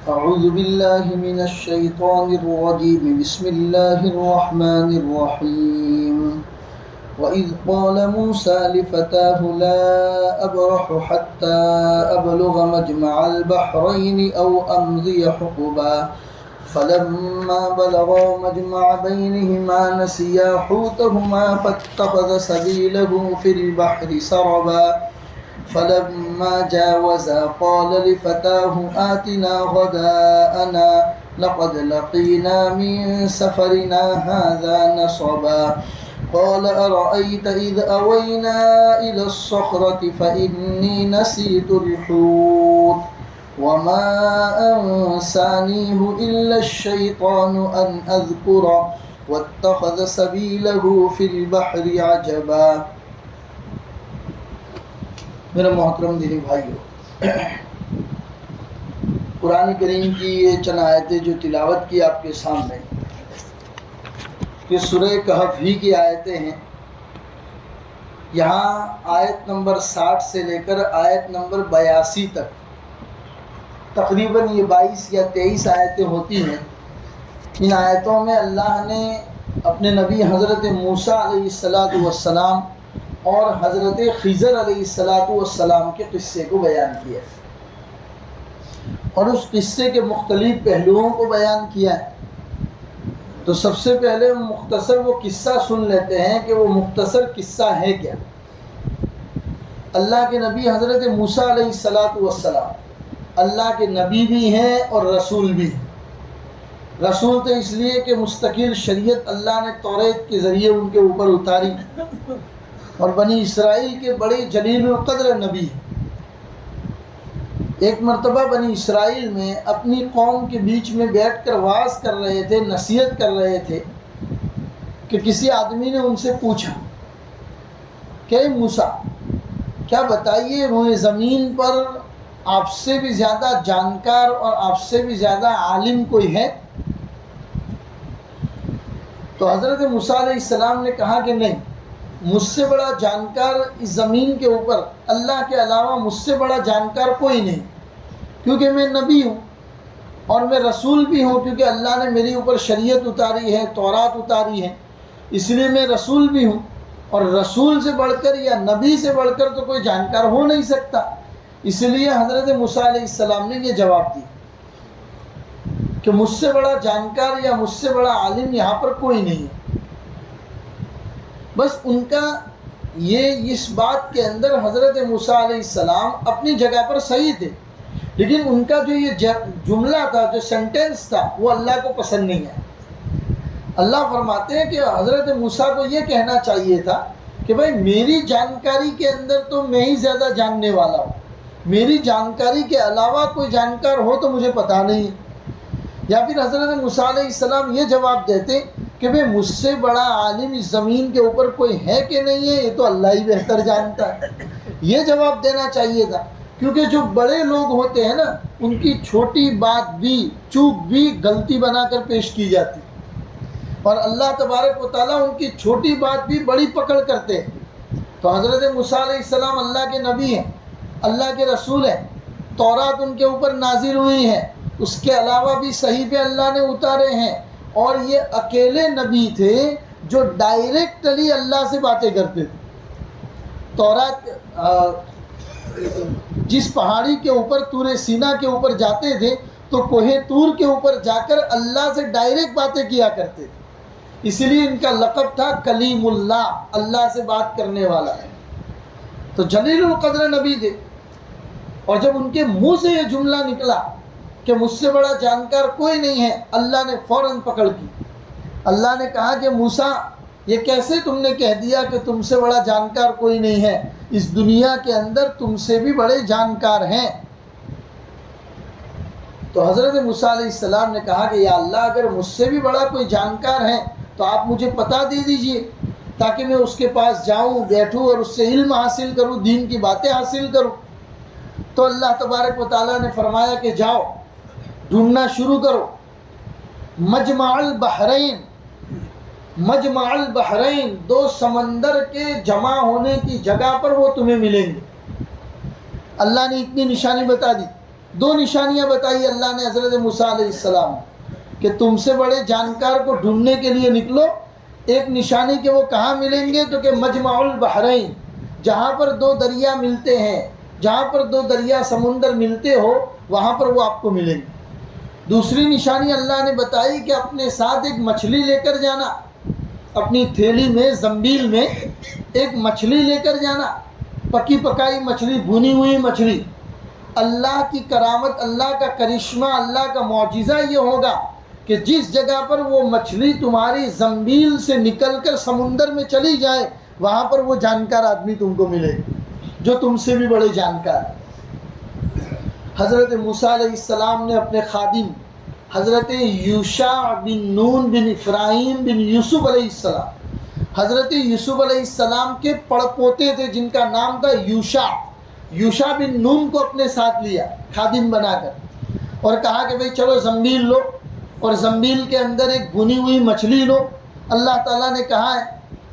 أعوذ بالله من الشيطان الرجيم بسم الله الرحمن الرحيم وإذ قال موسى لفتاه لا أبرح حتى أبلغ مجمع البحرين أو أمضي حقبا فلما بلغا مجمع بينهما نسيا حوتهما فاتخذ سبيله في البحر سربا فلما جاوزا قال لفتاه آتنا غداءنا لقد لقينا من سفرنا هذا نصبا قال أرأيت إذ أوينا إلى الصخرة فإني نسيت الحوت وما أنسانيه إلا الشيطان أن أذكره واتخذ سبيله في البحر عجبا. میرے محترم دینی بھائیو، قرآن کریم کی یہ چند آیتیں جو تلاوت کی آپ کے سامنے، کہ سورہ کہف ہی کی آیتیں ہیں. یہاں آیت نمبر 60 سے لے کر آیت نمبر 82 تک تقریباً یہ 22 یا 23 آیتیں ہوتی ہیں. ان آیتوں میں اللہ نے اپنے نبی حضرت موسیٰ علیہ السلام اور حضرت خضر علیہ السلام کے قصے کو بیان کیا ہے، اور اس قصے کے مختلف پہلوؤں کو بیان کیا ہے. تو سب سے پہلے مختصر وہ قصہ سن لیتے ہیں کہ وہ مختصر قصہ ہے کیا. اللہ کے نبی حضرت موسیٰ علیہ السلام اللہ کے نبی بھی ہیں اور رسول بھی ہیں. رسول تو اس لیے کہ مستقل شریعت اللہ نے توریت کے ذریعے ان کے اوپر اتاری، اور بنی اسرائیل کے بڑے جلیل القدر نبی ہیں. ایک مرتبہ بنی اسرائیل میں اپنی قوم کے بیچ میں بیٹھ کر وعظ کر رہے تھے، نصیحت کر رہے تھے، کہ کسی آدمی نے ان سے پوچھا کہ موسیٰ، کیا بتائیے روئے زمین پر آپ سے بھی زیادہ جانکار اور آپ سے بھی زیادہ عالم کوئی ہے؟ تو حضرت موسیٰ علیہ السلام نے کہا کہ نہیں، مجھ سے بڑا جانکار اس زمین کے اوپر اللہ کے علاوہ مجھ سے بڑا جانکار کوئی نہیں، کیونکہ میں نبی ہوں اور میں رسول بھی ہوں، کیونکہ اللہ نے میرے اوپر شریعت اتاری ہے، تورات اتاری ہے، اس لیے میں رسول بھی ہوں. اور رسول سے بڑھ کر یا نبی سے بڑھ کر تو کوئی جانکار ہو نہیں سکتا. اس لیے حضرت موسیٰ علیہ السلام نے یہ جواب دیا کہ مجھ سے بڑا جانکار یا مجھ سے بڑا عالم یہاں پر کوئی نہیں ہے. بس ان کا یہ اس بات کے اندر حضرت موسیٰ علیہ السلام اپنی جگہ پر صحیح تھے، لیکن ان کا جو یہ جملہ تھا، جو سینٹنس تھا، وہ اللہ کو پسند نہیں ہے. اللہ فرماتے ہیں کہ حضرت موسیٰ کو یہ کہنا چاہیے تھا کہ بھائی میری جانکاری کے اندر تو میں ہی زیادہ جاننے والا ہوں، میری جانکاری کے علاوہ کوئی جانکار ہو تو مجھے پتہ نہیں ہے. یا پھر حضرت موسیٰ علیہ السلام یہ جواب دیتے کہ بھئی مجھ سے بڑا عالم اس زمین کے اوپر کوئی ہے کہ نہیں ہے، یہ تو اللہ ہی بہتر جانتا ہے. یہ جواب دینا چاہیے تھا، کیونکہ جو بڑے لوگ ہوتے ہیں نا، ان کی چھوٹی بات بھی، چوک بھی غلطی بنا کر پیش کی جاتی، اور اللہ تبارک و تعالیٰ ان کی چھوٹی بات بھی بڑی پکڑ کرتے ہیں. تو حضرت موسیٰ علیہ السلام اللہ کے نبی ہیں، اللہ کے رسول ہیں، تورات ان کے اوپر نازل ہوئی ہے، اس کے علاوہ بھی صحیفے اللہ نے اتارے ہیں، اور یہ اکیلے نبی تھے جو ڈائریکٹلی اللہ سے باتیں کرتے تھے. تورات جس پہاڑی کے اوپر طور سینا کے اوپر جاتے تھے تو کوہ طور کے اوپر جا کر اللہ سے ڈائریکٹ باتیں کیا کرتے تھے، اسی لیے ان کا لقب تھا کلیم اللہ، اللہ سے بات کرنے والا ہے. تو جلیل القدر نبی تھے، اور جب ان کے منہ سے یہ جملہ نکلا کہ مجھ سے بڑا جانکار کوئی نہیں ہے، اللہ نے فوراً پکڑ کی. اللہ نے کہا کہ موسیٰ، یہ کیسے تم نے کہہ دیا کہ تم سے بڑا جانکار کوئی نہیں ہے؟ اس دنیا کے اندر تم سے بھی بڑے جانکار ہیں. تو حضرت موسیٰ علیہ السلام نے کہا کہ یا اللہ، اگر مجھ سے بھی بڑا کوئی جانکار ہے تو آپ مجھے پتہ دے دیجئے، تاکہ میں اس کے پاس جاؤں، بیٹھوں اور اس سے علم حاصل کروں، دین کی باتیں حاصل کروں. تو اللہ تبارک و تعالیٰ نے فرمایا کہ جاؤ، ڈھونڈنا شروع کرو. مجمع البحرین، دو سمندر کے جمع ہونے کی جگہ پر وہ تمہیں ملیں گے. اللہ نے اتنی نشانی بتا دی دو نشانیاں بتائی اللہ نے حضرت موسیٰ علیہ السلام کہ تم سے بڑے جانکار کو ڈھونڈنے کے لیے نکلو. ایک نشانی کہ وہ کہاں ملیں گے تو کہ مجمع البحرین، جہاں پر دو دریا ملتے ہیں، جہاں پر دو دریا سمندر ملتے ہو وہاں پر وہ آپ کو ملیں گے. دوسری نشانی اللہ نے بتائی کہ اپنے ساتھ ایک مچھلی لے کر جانا، اپنی تھیلی میں زنبیل میں ایک مچھلی لے کر جانا، پکی پکائی مچھلی، بھنی ہوئی مچھلی. اللہ کی کرامت، اللہ کا کرشمہ، اللہ کا معجزہ یہ ہوگا کہ جس جگہ پر وہ مچھلی تمہاری زنبیل سے نکل کر سمندر میں چلی جائے وہاں پر وہ جانکار آدمی تم کو ملے جو تم سے بھی بڑے جانکار. حضرت موسیٰ علیہ السلام نے اپنے خادم حضرت یوشع بن نون بن افراہیم بن یوسف علیہ السلام، حضرت یوسف علیہ السلام کے پڑپوتے تھے جن کا نام تھا یوشع بن نون کو اپنے ساتھ لیا خادم بنا کر اور کہا کہ بھئی چلو زنبیل لو اور زنبیل کے اندر ایک بھنی ہوئی مچھلی لو. اللہ تعالیٰ نے کہا ہے،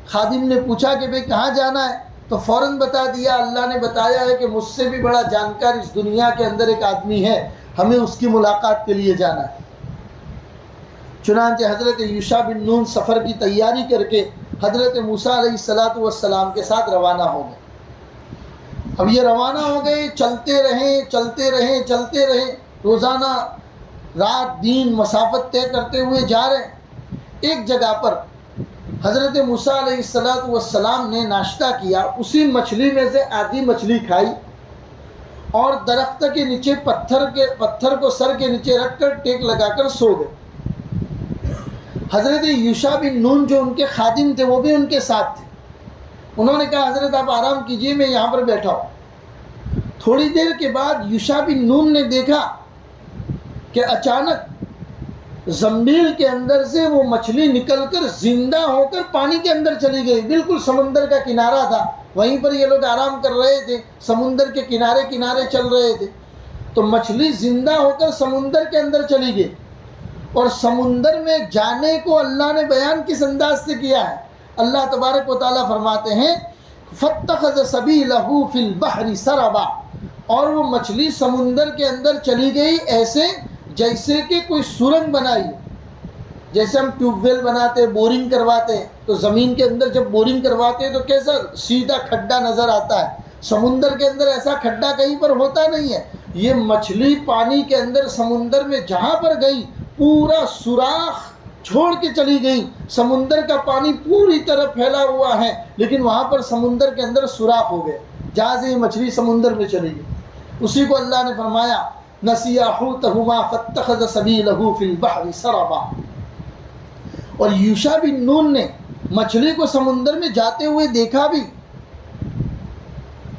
خادم نے پوچھا کہ بھئی کہاں جانا ہے تو فوراً بتا دیا. اللہ نے بتایا ہے کہ مجھ سے بھی بڑا جانکار اس دنیا کے اندر ایک آدمی ہے، ہمیں اس کی ملاقات کے لیے جانا ہے. چنانچہ حضرت یوشع بن نون سفر کی تیاری کر کے حضرت موسیٰ علیہ السلام کے ساتھ روانہ ہو گئے. اب یہ روانہ ہو گئے، چلتے رہے، روزانہ رات دن مسافت طے کرتے ہوئے جا رہے ہیں. ایک جگہ پر حضرت موسیٰ علیہ السلام نے ناشتہ کیا، اسی مچھلی میں سے آدھی مچھلی کھائی اور درخت کے نیچے پتھر کو سر کے نیچے رکھ کر ٹیک لگا کر سو گئے. حضرت یوشع بن نون جو ان کے خادم تھے وہ بھی ان کے ساتھ تھے. انہوں نے کہا حضرت آپ آرام کیجئے، میں یہاں پر بیٹھا ہوں. تھوڑی دیر کے بعد یوشع بن نون نے دیکھا کہ اچانک زنبیل کے اندر سے وہ مچھلی نکل کر زندہ ہو کر پانی کے اندر چلی گئی. بالکل سمندر کا کنارہ تھا، وہیں پر یہ لوگ آرام کر رہے تھے، سمندر کے کنارے چل رہے تھے. تو مچھلی زندہ ہو کر سمندر کے اندر چلی گئی. اور سمندر میں جانے کو اللہ نے بیان کس انداز سے کیا ہے؟ اللہ تبارک و تعالیٰ فرماتے ہیں فَاتَّخَذَ سَبِيلَهُ فِي الْبَحْرِ سَرَبًا، اور وہ مچھلی سمندر کے اندر چلی گئی ایسے جیسے کہ کوئی سرنگ بنائی. جیسے ہم ٹیوب ویل بناتے، بورنگ کرواتے تو زمین کے اندر جب بورنگ کرواتے تو کیسا سیدھا کھڈا نظر آتا ہے. سمندر کے اندر ایسا کھڈا کہیں پر ہوتا نہیں ہے. یہ مچھلی پانی کے اندر سمندر میں جہاں پر گئی پورا سوراخ چھوڑ کے چلی گئی. سمندر کا پانی پوری طرح پھیلا ہوا ہے لیکن وہاں پر سمندر کے اندر سوراخ ہو گئے جہاں سے یہ مچھلی سمندر میں چلی گئی. اسی کو اللہ نے فرمایا نسیا حوتہما فاتخذ سبیلہ فی البحر سربا. اور یوشع بن نون نے مچھلی کو سمندر میں جاتے ہوئے دیکھا بھی،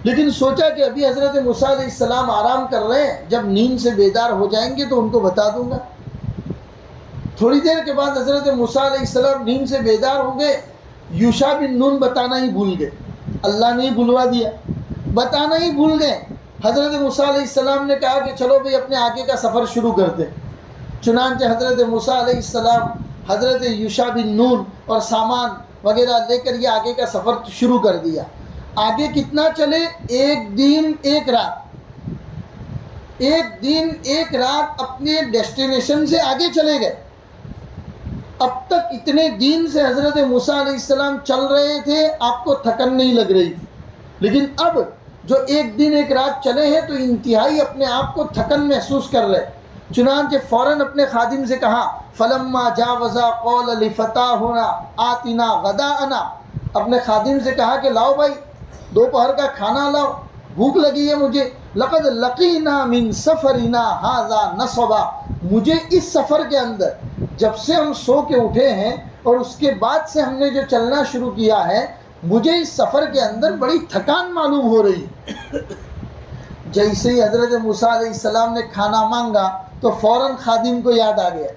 لیکن سوچا کہ ابھی حضرت موسیٰ علیہ السلام آرام کر رہے ہیں، جب نیند سے بیدار ہو جائیں گے تو ان کو بتا دوں گا. تھوڑی دیر کے بعد حضرت موسیٰ علیہ السلام نیند سے بیدار ہو گئے. یوشع بن نون بتانا ہی بھول گئے، اللہ نے ہی بلوا دیا، بتانا ہی بھول گئے. حضرت موسیٰ علیہ السلام نے کہا کہ چلو بھئی اپنے آگے کا سفر شروع کرتے. چنانچہ حضرت موسیٰ علیہ السلام حضرت یوشع بن نون اور سامان وغیرہ لے کر یہ آگے کا سفر شروع کر دیا. آگے کتنا چلے؟ ایک دن ایک رات اپنے ڈیسٹینیشن سے آگے چلے گئے. اب تک اتنے دن سے حضرت موسیٰ علیہ السلام چل رہے تھے، آپ کو تھکن نہیں لگ رہی تھی، لیکن اب جو ایک دن ایک رات چلے ہیں تو انتہائی اپنے آپ کو تھکن محسوس کر رہے. چنانچہ فوراً اپنے خادم سے کہا فلما جاوزا قول لفتاہنا آتنا غداءنا، اپنے خادم سے کہا کہ لاؤ بھائی دوپہر کا کھانا لاؤ، بھوک لگی ہے مجھے. لقد لقینا من سفرنا ھذا نصبا، مجھے اس سفر کے اندر جب سے ہم سو کے اٹھے ہیں اور اس کے بعد سے ہم نے جو چلنا شروع کیا ہے مجھے اس سفر کے اندر بڑی تھکان معلوم ہو رہی ہے. جیسے ہی حضرت موسیٰ علیہ السلام نے کھانا مانگا تو فوراً خادم کو یاد آ گیا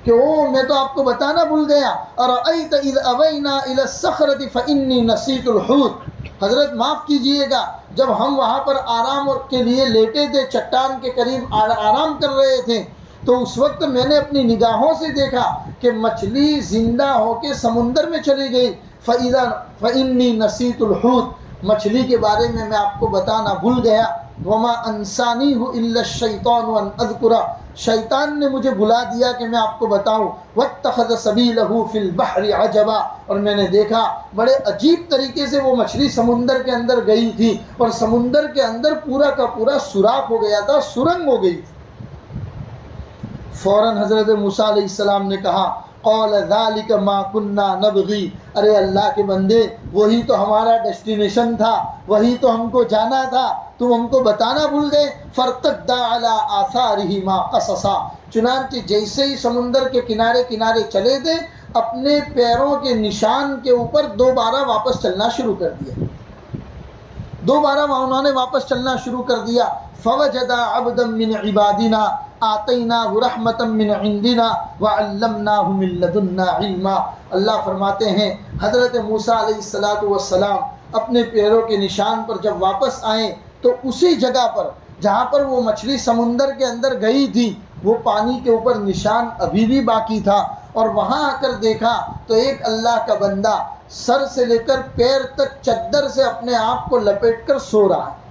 کہ میں تو آپ کو بتانا بھول گیا. ارأیت اذ اوینا الی الصخرۃ فانی نسیت الحوت، حضرت معاف کیجئے گا، جب ہم وہاں پر آرام کے لیے لیٹے تھے، چٹان کے قریب آرام کر رہے تھے، تو اس وقت میں نے اپنی نگاہوں سے دیکھا کہ مچھلی زندہ ہو کے سمندر میں چلی گئی. فإنی نسیت الحوت، مچھلی کے بارے میں آپ کو بتانا بھول گیا. وما انسانیہ الا الشیطان ان اذکرہ، شیطان نے مجھے بلا دیا کہ میں آپ کو بتاؤں، واتخذ سبیلہ فی البحر عجبا، اور میں نے دیکھا بڑے عجیب طریقے سے وہ مچھلی سمندر کے اندر گئی تھی اور سمندر کے اندر پورا کا پورا سوراخ ہو گیا تھا، سرنگ ہو گئی تھی۔ فوراً حضرت موسیٰ علیہ السلام نے کہا قال ذلک ما کنا نبغی، ارے اللہ کے بندے وہی تو ہمارا ڈیسٹینیشن تھا، وہی تو ہم کو جانا تھا، تم ہم کو بتانا بھول گئے۔ فارتدا علی آثارہما قصصا، چنانچہ جیسے ہی سمندر کے کنارے کنارے چلے تھے اپنے پیروں کے نشان کے اوپر دوبارہ واپس چلنا شروع کر دیا، دوبارہ انہوں نے واپس چلنا شروع کر دیا۔ فوجدا عبدا من عبادنا آتیناہ رحمتا من عندنا وعلمناہ من لدنا علما۔ اللہ فرماتے ہیں حضرت موسیٰ علیہ السلام اپنے پیروں کے نشان پر جب واپس آئیں تو اسی جگہ پر جہاں پر وہ مچھلی سمندر کے اندر گئی تھی وہ پانی کے اوپر نشان ابھی بھی باقی تھا، اور وہاں آ کر دیکھا تو ایک اللہ کا بندہ سر سے لے کر پیر تک چادر سے اپنے آپ کو لپیٹ کر سو رہا ہے۔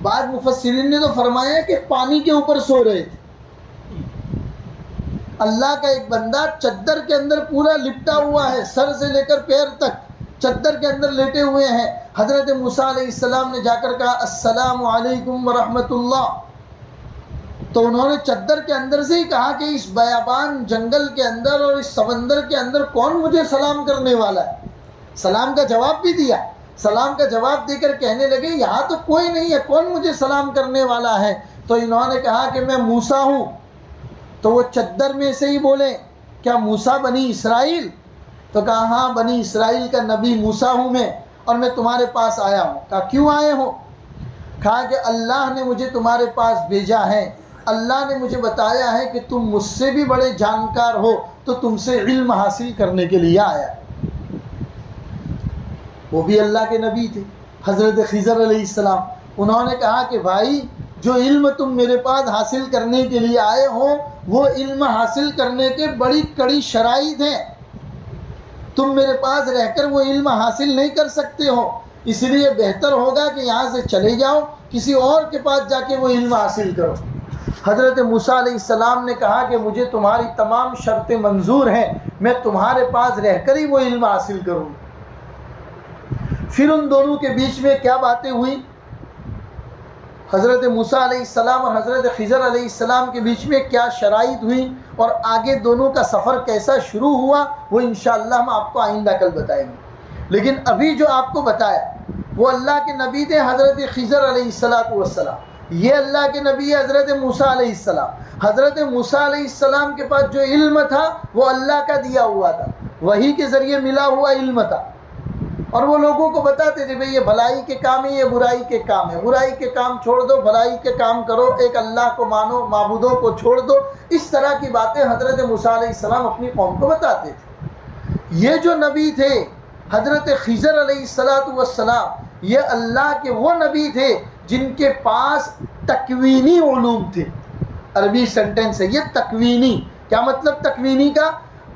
بعض مفسرین نے تو فرمایا کہ پانی کے اوپر سو رہے تھے۔ اللہ کا ایک بندہ چادر کے اندر پورا لپٹا ہوا ہے، سر سے لے کر پیر تک چادر کے اندر لیٹے ہوئے ہیں۔ حضرت موسیٰ علیہ السلام نے جا کر کہا السلام علیکم ورحمۃ اللہ، تو انہوں نے چادر کے اندر سے ہی کہا کہ اس بیابان جنگل کے اندر اور اس سمندر کے اندر کون مجھے سلام کرنے والا ہے؟ سلام کا جواب بھی دیا، سلام کا جواب دے کر کہنے لگے یہاں تو کوئی نہیں ہے، کون مجھے سلام کرنے والا ہے؟ تو انہوں نے کہا کہ میں موسیٰ ہوں۔ تو وہ چادر میں سے ہی بولے کیا موسیٰ بنی اسرائیل؟ تو کہا ہاں بنی اسرائیل کا نبی موسیٰ ہوں میں، اور میں تمہارے پاس آیا ہوں۔ کہا کیوں آئے ہو؟ کہا کہ اللہ نے مجھے تمہارے پاس بھیجا ہے، اللہ نے مجھے بتایا ہے کہ تم مجھ سے بھی بڑے جانکار ہو تو تم سے علم حاصل کرنے کے لیے آیا۔ وہ بھی اللہ کے نبی تھے حضرت خضر علیہ السلام۔ انہوں نے کہا کہ بھائی جو علم تم میرے پاس حاصل کرنے کے لیے آئے ہو وہ علم حاصل کرنے کے بڑی کڑی شرائط ہیں، تم میرے پاس رہ کر وہ علم حاصل نہیں کر سکتے ہو، اس لیے بہتر ہوگا کہ یہاں سے چلے جاؤ، کسی اور کے پاس جا کے وہ علم حاصل کرو۔ حضرت موسیٰ علیہ السلام نے کہا کہ مجھے تمہاری تمام شرطیں منظور ہیں، میں تمہارے پاس رہ کر ہی وہ علم حاصل کروں۔ پھر ان دونوں کے بیچ میں کیا باتیں ہوئی، حضرت موسیٰ علیہ السلام اور حضرت خضر علیہ السلام کے بیچ میں کیا شرائط ہوئی اور آگے دونوں کا سفر کیسا شروع ہوا، وہ انشاءاللہ ہم آپ کو آئندہ کل بتائیں گے۔ لیکن ابھی جو آپ کو بتایا وہ اللہ کے نبی تھے حضرت خضر علیہ السلام، یہ اللہ کے نبی ہے حضرت موسیٰ علیہ السلام۔ حضرت موسیٰ علیہ السلام کے پاس جو علم تھا وہ اللہ کا دیا ہوا تھا، وحی کے ذریعے ملا ہوا علم تھا، اور وہ لوگوں کو بتاتے تھے بھئی یہ بھلائی کے کام ہے، یہ برائی کے کام ہے، برائی کے کام چھوڑ دو، بھلائی کے کام کرو، ایک اللہ کو مانو، معبودوں کو چھوڑ دو۔ اس طرح کی باتیں حضرت موسیٰ علیہ السلام اپنی قوم کو بتاتے تھے۔ یہ جو نبی تھے حضرت خضر علیہ السلام، یہ اللہ کے وہ نبی تھے جن کے پاس تکوینی علوم تھے۔ عربی سینٹنس ہے یہ تکوینی، کیا مطلب تکوینی کا؟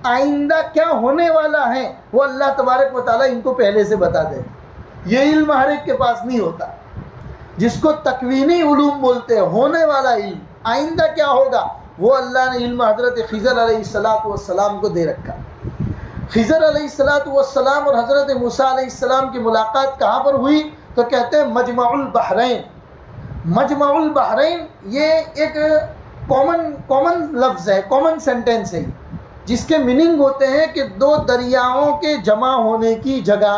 آئندہ کیا ہونے والا ہے وہ اللہ تبارک و تعالیٰ ان کو پہلے سے بتا دے۔ یہ علم ہر ایک کے پاس نہیں ہوتا، جس کو تکوینی علوم بولتے ہیں، ہونے والا علم، آئندہ کیا ہوگا وہ اللہ نے علم حضرت خضر علیہ السلام کو دے رکھا۔ خضر علیہ السلام اور حضرت موسیٰ علیہ السلام کی ملاقات کہاں پر ہوئی؟ تو کہتے ہیں مجمع البحرین۔ مجمع البحرین یہ ایک کامن لفظ ہے، کامن سینٹنس ہے، جس کے میننگ ہوتے ہیں کہ دو دریاؤں کے جمع ہونے کی جگہ۔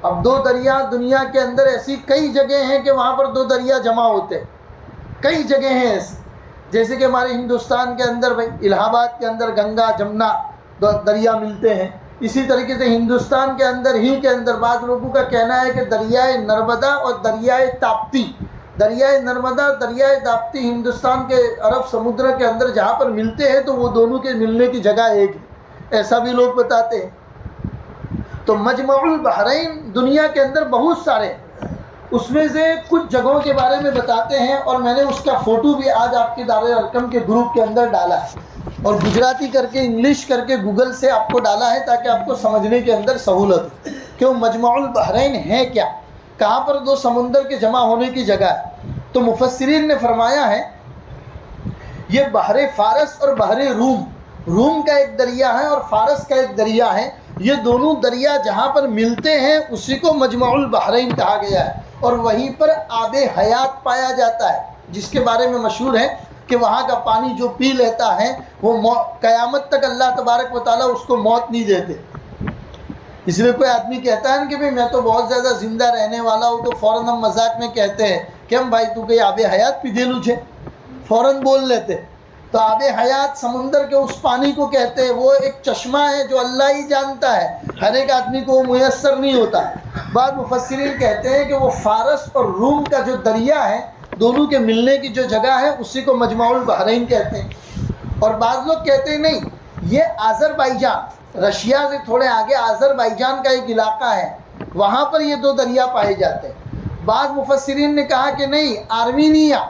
اب دو دریا دنیا کے اندر ایسی کئی جگہ ہیں کہ وہاں پر دو دریا جمع ہوتے ہیں، کئی جگہ ہیں ایسی، جیسے کہ ہمارے ہندوستان کے اندر بھائی الہ آباد کے اندر گنگا جمنا دریا ملتے ہیں، اسی طریقے سے ہندوستان کے اندر ہی کے اندر بعض لوگوں کا کہنا ہے کہ دریائے نرمدا اور دریائے تاپتی، دریائے نرمدا اور دریائے تاپتی ہندوستان کے عرب سمندر کے اندر جہاں پر ملتے ہیں تو وہ دونوں کے ملنے کی جگہ ایک ہے، ایسا بھی لوگ بتاتے ہیں۔ تو مجمع البحرین دنیا کے اندر بہت سارے، اس میں سے کچھ جگہوں کے بارے میں بتاتے ہیں، اور میں نے اس کا فوٹو بھی آج آپ کے دار الارقم کے گروپ کے اندر ڈالا ہے، اور گجراتی کر کے انگلش کر کے گوگل سے آپ کو ڈالا ہے تاکہ آپ کو سمجھنے کے اندر سہولت ہو کہ وہ مجمع البحرین ہے کیا۔ کہاں پر دو سمندر کے جمع ہونے کی جگہ ہے؟ تو مفسرین نے فرمایا ہے یہ بحر فارس اور بحر روم، روم کا ایک دریا ہے اور فارس کا ایک دریا ہے، یہ دونوں دریا جہاں پر ملتے ہیں اسی کو مجمع البحرین کہا گیا ہے، اور وہیں پر آب حیات پایا جاتا ہے، جس کے بارے میں مشہور ہے کہ وہاں کا پانی جو پی لیتا ہے وہ قیامت تک اللہ تبارک و تعالیٰ اس کو موت نہیں دیتے۔ اس لیے کوئی آدمی کہتا ہے نا کہ بھئی میں تو بہت زیادہ زندہ رہنے والا ہوں، تو فوراً ہم مذاق میں کہتے ہیں کہ ہم بھائی تو کہ آب حیات پی دے لوچھے، فوراً بول لیتے۔ تو آب حیات سمندر کے اس پانی کو کہتے ہیں، وہ ایک چشمہ ہے جو اللہ ہی جانتا ہے، ہر ایک آدمی کو وہ میسر نہیں ہوتا۔ بعض مفسرین کہتے ہیں کہ وہ فارس اور روم کا جو دریا ہے، دونوں کے ملنے کی جو جگہ ہے اسی کو مجمع البحرین کہتے ہیں۔ اور بعض لوگ کہتے ہیں نہیں، یہ آذربائیجان، رشیا سے تھوڑے آگے آذربائیجان کا ایک علاقہ ہے، وہاں پر یہ دو دریا پائے جاتے ہیں۔ بعض مفسرین نے کہا کہ نہیں، آرمینیا،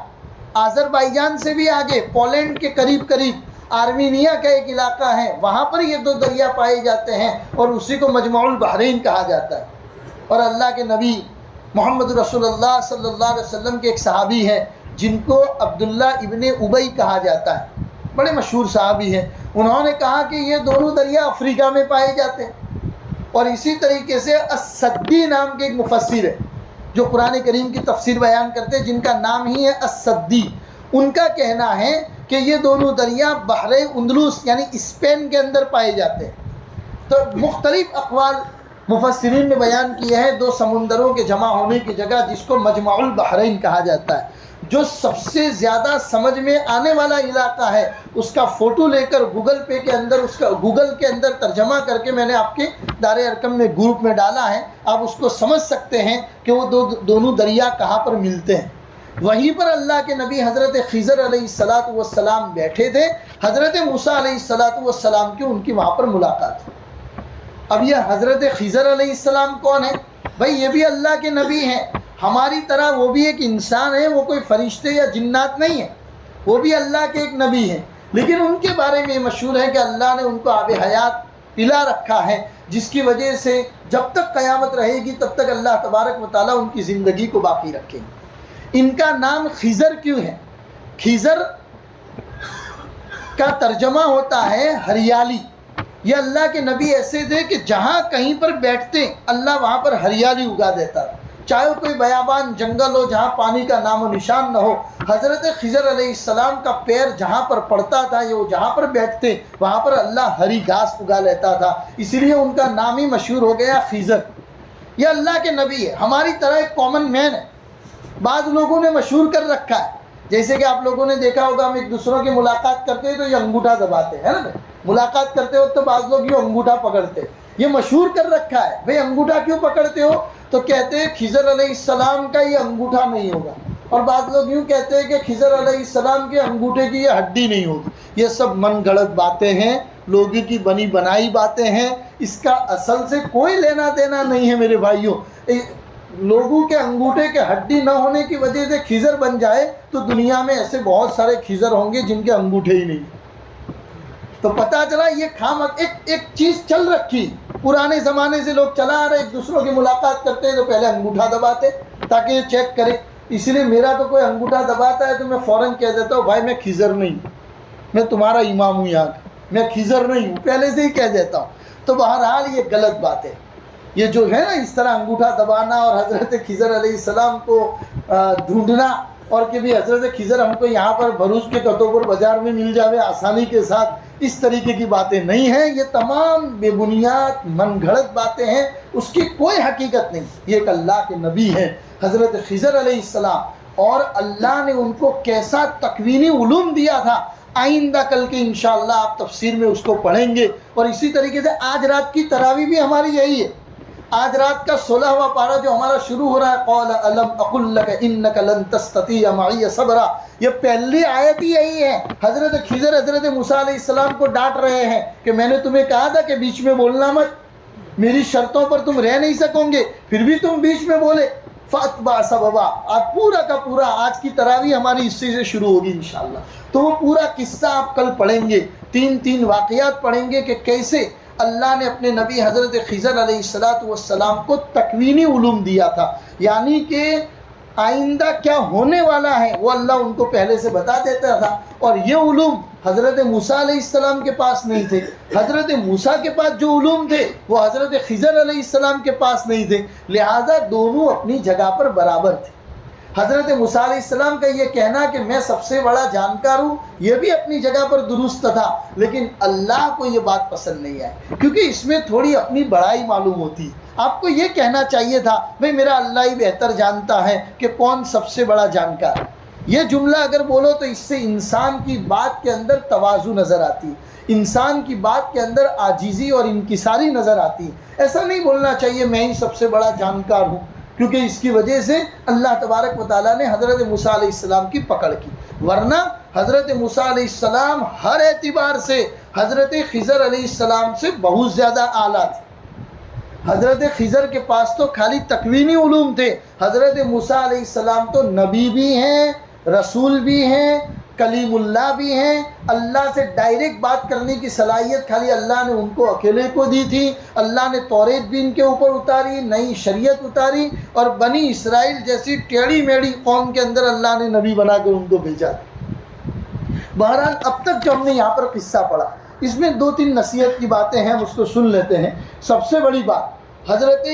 آذربائیجان سے بھی آگے پولینڈ کے قریب آرمینیا کا ایک علاقہ ہے، وہاں پر یہ دو دریا پائے جاتے ہیں اور اسی کو مجمع البحرین کہا جاتا ہے۔ اور اللہ کے نبی محمد رسول اللہ صلی اللہ علیہ وسلم کے ایک صحابی ہیں جن کو عبداللہ ابن ابی کہا جاتا ہے، بڑے مشہور صحابی ہیں، انہوں نے کہا کہ یہ دونوں دریا افریقہ میں پائے جاتے ہیں۔ اور اسی طریقے سے السدی نام کے ایک مفسر ہے جو قرآن کریم کی تفسیر بیان کرتے ہیں، جن کا نام ہی ہے السدی، ان کا کہنا ہے کہ یہ دونوں دریا بحر اندلس یعنی اسپین کے اندر پائے جاتے ہیں۔ تو مختلف اقوال مفسرین نے بیان کیے ہیں دو سمندروں کے جمع ہونے کی جگہ جس کو مجمع البحرین کہا جاتا ہے۔ جو سب سے زیادہ سمجھ میں آنے والا علاقہ ہے اس کا فوٹو لے کر گوگل پے کے اندر، اس کا گوگل کے اندر ترجمہ کر کے میں نے آپ کے دار ارقم میں گروپ میں ڈالا ہے، آپ اس کو سمجھ سکتے ہیں کہ وہ دونوں دریا کہاں پر ملتے ہیں۔ وہیں پر اللہ کے نبی حضرت خضر علیہ السلام بیٹھے تھے، حضرت موسیٰ علیہ السلام کی ان کی وہاں پر ملاقات ہے۔ اب یہ حضرت خضر علیہ السلام کون ہے؟ بھائی یہ بھی اللہ کے نبی ہیں، ہماری طرح وہ بھی ایک انسان ہے، وہ کوئی فرشتے یا جنات نہیں ہیں، وہ بھی اللہ کے ایک نبی ہیں، لیکن ان کے بارے میں مشہور ہے کہ اللہ نے ان کو آب حیات پلا رکھا ہے، جس کی وجہ سے جب تک قیامت رہے گی تب تک اللہ تبارک و تعالیٰ ان کی زندگی کو باقی رکھیں گے۔ ان کا نام خضر کیوں ہے؟ خضر کا ترجمہ ہوتا ہے ہریالی۔ یہ اللہ کے نبی ایسے تھے کہ جہاں کہیں پر بیٹھتے اللہ وہاں پر ہریالی اگا دیتا تھا، چاہے کوئی بیابان جنگل ہو جہاں پانی کا نام و نشان نہ ہو، حضرت خضر علیہ السلام کا پیر جہاں پر پڑتا تھا یا وہ جہاں پر بیٹھتے وہاں پر اللہ ہری گھاس اگا لیتا تھا، اسی لیے ان کا نام ہی مشہور ہو گیا خضر۔ یہ اللہ کے نبی ہے، ہماری طرح ایک کامن مین ہے، بعض لوگوں نے مشہور کر رکھا ہے، جیسے کہ آپ لوگوں نے دیکھا ہوگا ہم ایک دوسروں کی ملاقات کرتے ہیں تو یہ انگوٹھا دباتے ہیں نا، ملاقات کرتے ہو تو بعض لوگ یہ انگوٹھا پکڑتے، یہ مشہور کر رکھا ہے۔ بھئی انگوٹھا کیوں پکڑتے ہو؟ تو کہتے ہیں خضر علیہ السلام کا یہ انگوٹھا نہیں ہوگا، اور بعض لوگ یوں کہتے ہیں کہ خضر علیہ السلام کے انگوٹھے کی یہ ہڈی نہیں ہوگی۔ یہ سب من گھڑت باتیں ہیں، لوگوں کی بنی بنائی باتیں ہیں، اس کا اصل سے کوئی لینا دینا نہیں ہے میرے بھائیوں۔ لوگوں کے انگوٹھے کے ہڈی نہ ہونے کی وجہ سے خضر بن جائے تو دنیا میں ایسے بہت سارے خضر ہوں گے جن کے انگوٹھے ہی نہیں۔ تو پتہ چلا یہ ایک چیز چل رکھی، پرانے زمانے سے لوگ چلا آ رہے، ایک دوسروں کی ملاقات کرتے ہیں تو پہلے انگوٹھا دباتے تاکہ یہ چیک کرے۔ اس لیے میرا تو کوئی انگوٹھا دباتا ہے تو میں فوراً کہہ دیتا ہوں بھائی میں خضر نہیں ہوں، میں تمہارا امام ہوں یہاں کا، میں خضر نہیں ہوں، پہلے سے ہی کہہ دیتا ہوں۔ تو بہرحال یہ غلط بات ہے، یہ جو ہے نا اس طرح انگوٹھا دبانا اور حضرت خضر علیہ السلام کو ڈھونڈنا، اور کہ بھی حضرت خضر ہم کو یہاں پر بھروچ کے کتوپور بازار میں مل جاوے آسانی کے ساتھ، اس طریقے کی باتیں نہیں ہیں، یہ تمام بے بنیاد من گھڑت باتیں ہیں، اس کی کوئی حقیقت نہیں۔ یہ ایک اللہ کے نبی ہیں حضرت خضر علیہ السلام، اور اللہ نے ان کو کیسا تکوینی علوم دیا تھا، آئندہ کل کے انشاءاللہ آپ تفسیر میں اس کو پڑھیں گے۔ اور اسی طریقے سے آج رات کی تراویح بھی ہماری یہی ہے، آج رات کا 16واں پارہ جو ہمارا شروع ہو رہا ہے، قال الم اقل لک انک لن تستطیع معی صبرا، یہ پہلی آیت ہی یہی ہے۔ حضرت خضر حضرت موسیٰ علیہ السلام کو ڈانٹ رہے ہیں کہ میں نے تمہیں کہا تھا کہ بیچ میں بولنا مت، میری شرطوں پر تم رہ نہیں سکو گے، پھر بھی تم بیچ میں بولے۔ فاتبع سببا، آج پورا کا پورا آج کی تراویح ہماری اسی سے شروع ہوگی انشاءاللہ، تو وہ پورا قصہ آپ کل پڑھیں گے، تین واقعات پڑھیں گے کہ کیسے اللہ نے اپنے نبی حضرت خضر علیہ السلام کو تکوینی علوم دیا تھا، یعنی کہ آئندہ کیا ہونے والا ہے وہ اللہ ان کو پہلے سے بتا دیتا تھا، اور یہ علوم حضرت موسیٰ علیہ السلام کے پاس نہیں تھے۔ حضرت موسیٰ کے پاس جو علوم تھے وہ حضرت خضر علیہ السلام کے پاس نہیں تھے، لہٰذا دونوں اپنی جگہ پر برابر تھے۔ حضرت موسیٰ علیہ السلام کا یہ کہنا کہ میں سب سے بڑا جانکار ہوں، یہ بھی اپنی جگہ پر درست تھا، لیکن اللہ کو یہ بات پسند نہیں آئی، کیونکہ اس میں تھوڑی اپنی بڑائی معلوم ہوتی ہے۔ آپ کو یہ کہنا چاہیے تھا بھئی میرا اللہ ہی بہتر جانتا ہے کہ کون سب سے بڑا جانکار ہے۔ یہ جملہ اگر بولو تو اس سے انسان کی بات کے اندر تواضع نظر آتی ہے، انسان کی بات کے اندر عاجزی اور انکساری نظر آتی ہے۔ ایسا نہیں بولنا چاہیے میں ہی سب سے بڑا جانکار ہوں، کیونکہ اس کی وجہ سے اللہ تبارک و تعالیٰ نے حضرت موسیٰ علیہ السلام کی پکڑ کی، ورنہ حضرت موسیٰ علیہ السلام ہر اعتبار سے حضرت خضر علیہ السلام سے بہت زیادہ اعلیٰ تھے۔ حضرت خضر کے پاس تو خالی تکوینی علوم تھے، حضرت موسیٰ علیہ السلام تو نبی بھی ہیں، رسول بھی ہیں، کلیم اللہ بھی ہیں۔ اللہ سے ڈائریکٹ بات کرنے کی صلاحیت خالی اللہ نے ان کو اکیلے کو دی تھی۔ اللہ نے توریت بھی ان کے اوپر اتاری، نئی شریعت اتاری، اور بنی اسرائیل جیسی ٹیڑھی میڑھی قوم کے اندر اللہ نے نبی بنا کے ان کو بھیجا تھا۔ بہرحال اب تک جو ہم نے یہاں پر قصہ پڑھا، اس میں 2-3 نصیحت کی باتیں ہیں، ہم اس کو سن لیتے ہیں۔ سب سے بڑی بات، حضرت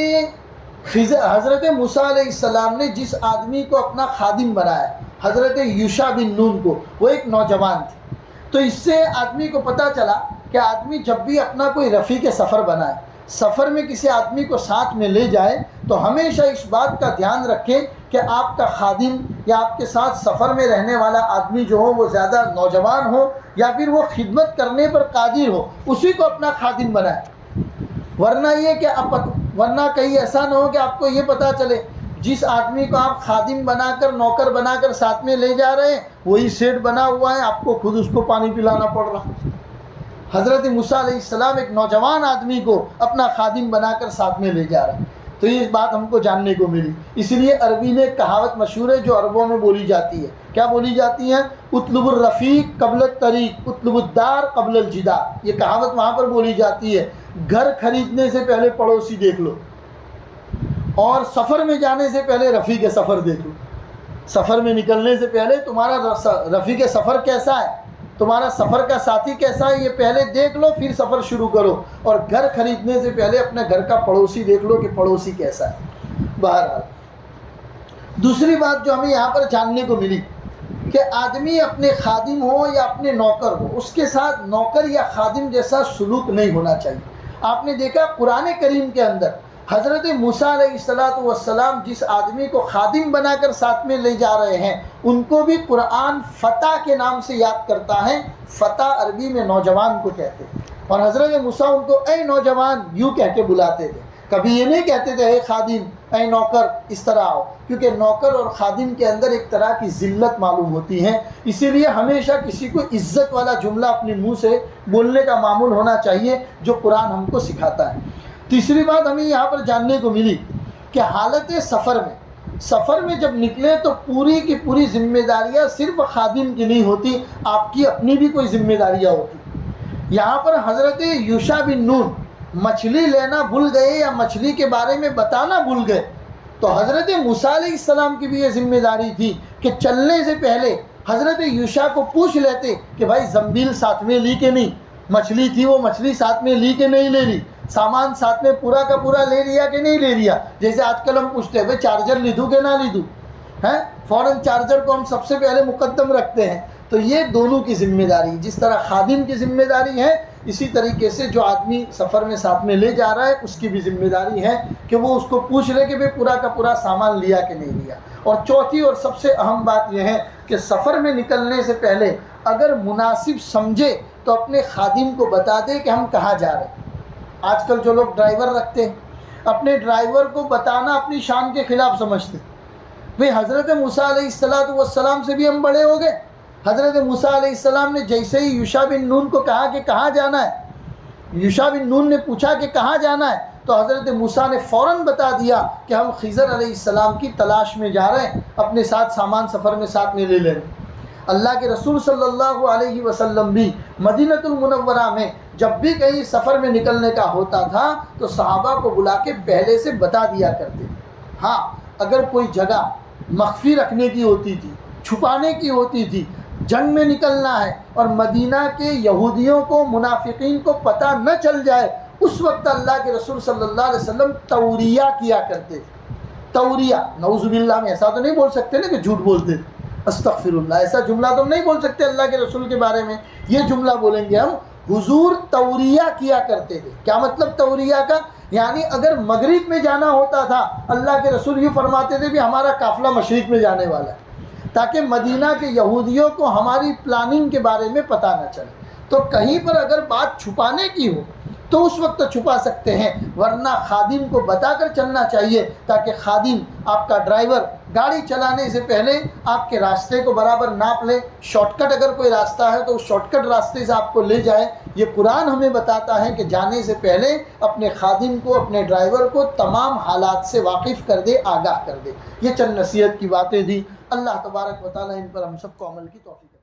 موسیٰ علیہ السلام نے جس آدمی کو اپنا خادم بنایا، حضرت یوشع بن نون کو، وہ ایک نوجوان تھے۔ تو اس سے آدمی کو پتہ چلا کہ آدمی جب بھی اپنا کوئی رفیق سفر بنائے، سفر میں کسی آدمی کو ساتھ میں لے جائے، تو ہمیشہ اس بات کا دھیان رکھے کہ آپ کا خادم یا آپ کے ساتھ سفر میں رہنے والا آدمی جو ہو وہ زیادہ نوجوان ہو یا پھر وہ خدمت کرنے پر قادر ہو، اسی کو اپنا خادم بنائے۔ ورنہ کہیں ایسا نہ ہو کہ آپ کو یہ پتہ چلے جس آدمی کو آپ خادم بنا کر، نوکر بنا کر ساتھ میں لے جا رہے ہیں، وہی سیٹ بنا ہوا ہے، آپ کو خود اس کو پانی پلانا پڑ رہا۔ حضرت موسیٰ علیہ السلام ایک نوجوان آدمی کو اپنا خادم بنا کر ساتھ میں لے جا رہے ہیں۔ تو یہ بات ہم کو جاننے کو ملی۔ اس لیے عربی میں ایک کہاوت مشہور ہے جو عربوں میں بولی جاتی ہے۔ کیا بولی جاتی ہے؟ اطلب الرفیق قبل الطریق، اطلب الدار قبل الجدار۔ یہ کہاوت وہاں پر بولی جاتی ہے، گھر خریدنے سے پہلے پڑوسی دیکھ لو، اور سفر میں جانے سے پہلے رفیق سفر دیکھ لو۔ سفر میں نکلنے سے پہلے تمہارا رفیق سفر کیسا ہے، تمہارا سفر کا ساتھی کیسا ہے، یہ پہلے دیکھ لو، پھر سفر شروع کرو۔ اور گھر خریدنے سے پہلے اپنے گھر کا پڑوسی دیکھ لو کہ پڑوسی کیسا ہے۔ بہرحال دوسری بات جو ہمیں یہاں پر جاننے کو ملی کہ آدمی اپنے خادم ہو یا اپنے نوکر ہو، اس کے ساتھ نوکر یا خادم جیسا سلوک نہیں ہونا چاہیے۔ آپ نے دیکھا قرآن کریم کے اندر حضرت موسیٰ علیہ السلام جس آدمی کو خادم بنا کر ساتھ میں لے جا رہے ہیں، ان کو بھی قرآن فتح کے نام سے یاد کرتا ہے۔ فتح عربی میں نوجوان کو کہتے ہیں، اور حضرت موسیٰ ان کو اے نوجوان یوں کہہ کے بلاتے تھے، کبھی یہ نہیں کہتے تھے اے خادم، اے نوکر، اس طرح آؤ، کیونکہ نوکر اور خادم کے اندر ایک طرح کی ذلت معلوم ہوتی ہے۔ اسی لیے ہمیشہ کسی کو عزت والا جملہ اپنے منہ سے بولنے کا معمول ہونا چاہیے، جو قرآن ہم کو سکھاتا ہے۔ تیسری بات ہمیں یہاں پر جاننے کو ملی کہ حالت سفر میں جب نکلے تو پوری کی پوری ذمہ داریاں صرف خادم کی نہیں ہوتی، آپ کی اپنی بھی کوئی ذمہ داریاں ہوتی۔ یہاں پر حضرت یوشع بن نون مچھلی لینا بھول گئے یا مچھلی کے بارے میں بتانا بھول گئے، تو حضرت موسیٰ علیہ السلام کی بھی یہ ذمہ داری تھی کہ چلنے سے پہلے حضرت یوشع کو پوچھ لیتے کہ بھائی زنبیل ساتھ میں لی کہ نہیں، مچھلی تھی وہ مچھلی ساتھ میں لی کہ نہیں لے لی، سامان ساتھ میں پورا کا پورا لے لیا کہ نہیں لے لیا۔ جیسے آج کل ہم پوچھتے ہیں بھائی چارجر لیدوں کہ نہ لیدوں، ہیں فوراً چارجر کو ہم سب سے پہلے مقدم رکھتے ہیں۔ تو یہ دونوں کی ذمہ داری، جس طرح خادم کی ذمہ داری ہے، اسی طریقے سے جو آدمی سفر میں ساتھ میں لے جا رہا ہے اس کی بھی ذمہ داری ہے کہ وہ اس کو پوچھ لے کہ بھائی پورا کا پورا سامان لیا کہ نہیں لیا۔ اور چوتھی اور سب سے اہم بات یہ ہے کہ سفر میں نکلنے سے پہلے اگر مناسب سمجھے تو اپنے خادم کو بتا دے کہ ہم کہاں جا رہے ہیں۔ آج کل جو لوگ ڈرائیور رکھتے ہیں، اپنے ڈرائیور کو بتانا اپنی شان کے خلاف سمجھتے ہیں۔ بھئی حضرت موسیٰ علیہ السلام سے بھی ہم بڑے ہو گئے۔ حضرت موسیٰ علیہ السلام نے جیسے ہی یوشع بن نون کو کہا کہ کہاں جانا ہے، یوشع بن نون نے پوچھا کہ کہاں جانا ہے، تو حضرت موسیٰ نے فوراً بتا دیا کہ ہم خضر علیہ السلام کی تلاش میں جا رہے ہیں، اپنے ساتھ سامان سفر میں ساتھ میں لے لیں۔ اللہ کے رسول صلی اللہ علیہ وسلم بھی مدینۃ المنورہ میں جب بھی کہیں سفر میں نکلنے کا ہوتا تھا تو صحابہ کو بلا کے پہلے سے بتا دیا کرتے تھے۔ ہاں اگر کوئی جگہ مخفی رکھنے کی ہوتی تھی، چھپانے کی ہوتی تھی، جنگ میں نکلنا ہے اور مدینہ کے یہودیوں کو، منافقین کو پتہ نہ چل جائے، اس وقت اللہ کے رسول صلی اللہ علیہ وسلم توریہ کیا کرتے تھے۔ توریہ، نعوذ باللہ میں ایسا تو نہیں بول سکتے نا کہ جھوٹ بولتے تھے، استغفر اللہ، ایسا جملہ تو نہیں بول سکتے اللہ کے رسول کے بارے میں۔ یہ جملہ بولیں گے ہم، حضور توریہ کیا کرتے تھے۔ کیا مطلب توریہ کا؟ یعنی اگر مغرب میں جانا ہوتا تھا، اللہ کے رسول یوں فرماتے تھے کہ ہمارا قافلہ مشرق میں جانے والا ہے، تاکہ مدینہ کے یہودیوں کو ہماری پلاننگ کے بارے میں پتہ نہ چلے۔ تو کہیں پر اگر بات چھپانے کی ہو تو اس وقت چھپا سکتے ہیں، ورنہ خادم کو بتا کر چلنا چاہیے، تاکہ خادم، آپ کا ڈرائیور، گاڑی چلانے سے پہلے آپ کے راستے کو برابر ناپ لے۔ شارٹ کٹ اگر کوئی راستہ ہے تو اس شارٹ کٹ راستے سے آپ کو لے جائے۔ یہ قرآن ہمیں بتاتا ہے کہ جانے سے پہلے اپنے خادم کو، اپنے ڈرائیور کو تمام حالات سے واقف کر دے، آگاہ کر دے۔ یہ چند نصیحت کی باتیں تھیں۔ اللہ تبارک و تعالی ان پر ہم سب کو عمل کی توفیق